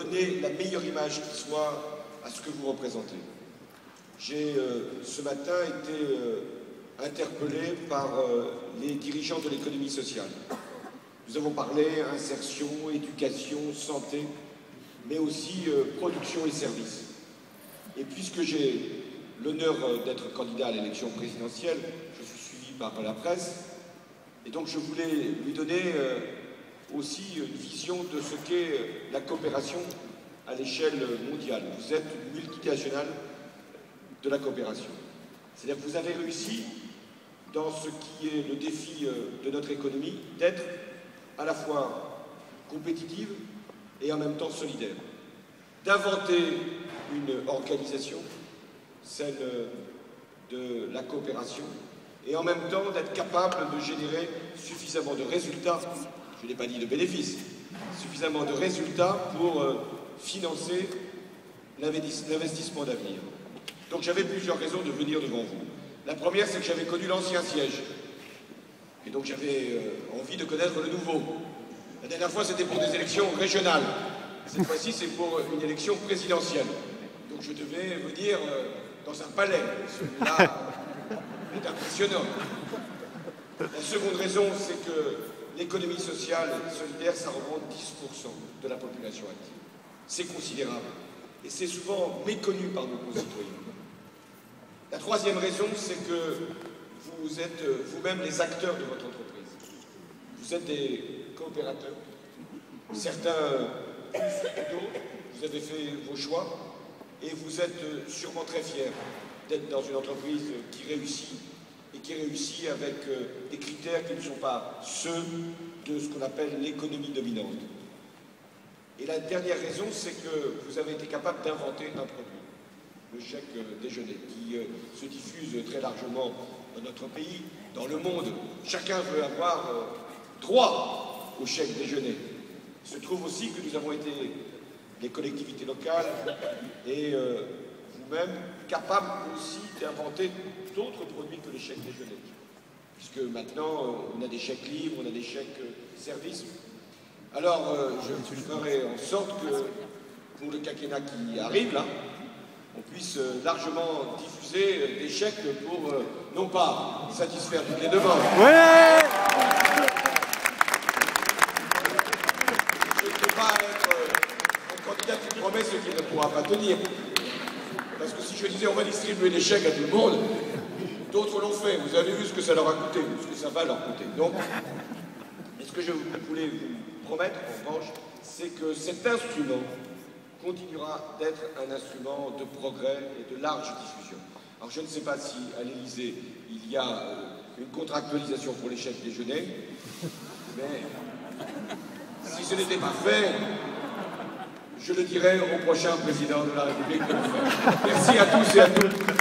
donner la meilleure image qui soit à ce que vous représentez. J'ai ce matin été interpellé par les dirigeants de l'économie sociale. Nous avons parlé insertion, éducation, santé, mais aussi production et services. Et puisque j'ai l'honneur d'être candidat à l'élection présidentielle, je suis suivi par la presse, et donc je voulais lui donner aussi une vision de ce qu'est la coopération à l'échelle mondiale. Vous êtes une multinationale de la coopération. C'est-à-dire que vous avez réussi, dans ce qui est le défi de notre économie, d'être à la fois compétitive et en même temps solidaire. D'inventer une organisation, celle de la coopération, et en même temps d'être capable de générer suffisamment de résultats, je n'ai pas dit de bénéfices, suffisamment de résultats pour financer l'investissement d'avenir. Donc j'avais plusieurs raisons de venir devant vous. La première, c'est que j'avais connu l'ancien siège. Et donc j'avais envie de connaître le nouveau. La dernière fois, c'était pour des élections régionales. Cette fois-ci, c'est pour une élection présidentielle. Donc je devais venir dans un palais. Celui-là est impressionnant. La seconde raison, c'est que l'économie sociale et solidaire, ça représente 10% de la population active. C'est considérable. Et c'est souvent méconnu par nos concitoyens. La troisième raison, c'est que vous êtes vous-même les acteurs de votre entreprise. Vous êtes des coopérateurs. Certains plus que d'autres, vous avez fait vos choix et vous êtes sûrement très fiers d'être dans une entreprise qui réussit et qui réussit avec des critères qui ne sont pas ceux de ce qu'on appelle l'économie dominante. Et la dernière raison, c'est que vous avez été capable d'inventer un produit, le chèque déjeuner, qui se diffuse très largement dans notre pays, dans le monde. Chacun veut avoir droit au chèque déjeuner. Il se trouve aussi que nous avons été, les collectivités locales et vous-même, capables aussi d'inventer d'autres produits que les chèques déjeuner. Puisque maintenant, on a des chèques libres, on a des chèques services. Alors, je ferai en sorte que, pour le quinquennat qui arrive, là, on puisse largement diffuser des chèques pour, non pas satisfaire toutes les demandes. Ouais. Je ne peux pas être un candidat qui promet ce qu'il ne pourra pas tenir. Parce que si je disais on va distribuer des chèques à tout le monde, d'autres l'ont fait. Vous avez vu ce que ça leur a coûté, ce que ça va leur coûter. Donc, ce que je voulais vous promettre, en revanche, c'est que cet instrument continuera d'être un instrument de progrès et de large diffusion. Alors je ne sais pas si à l'Élysée il y a une contractualisation pour les chèques déjeuner, mais si ce n'était pas fait, je le dirai au prochain président de la République de le faire. Merci à tous et à toutes.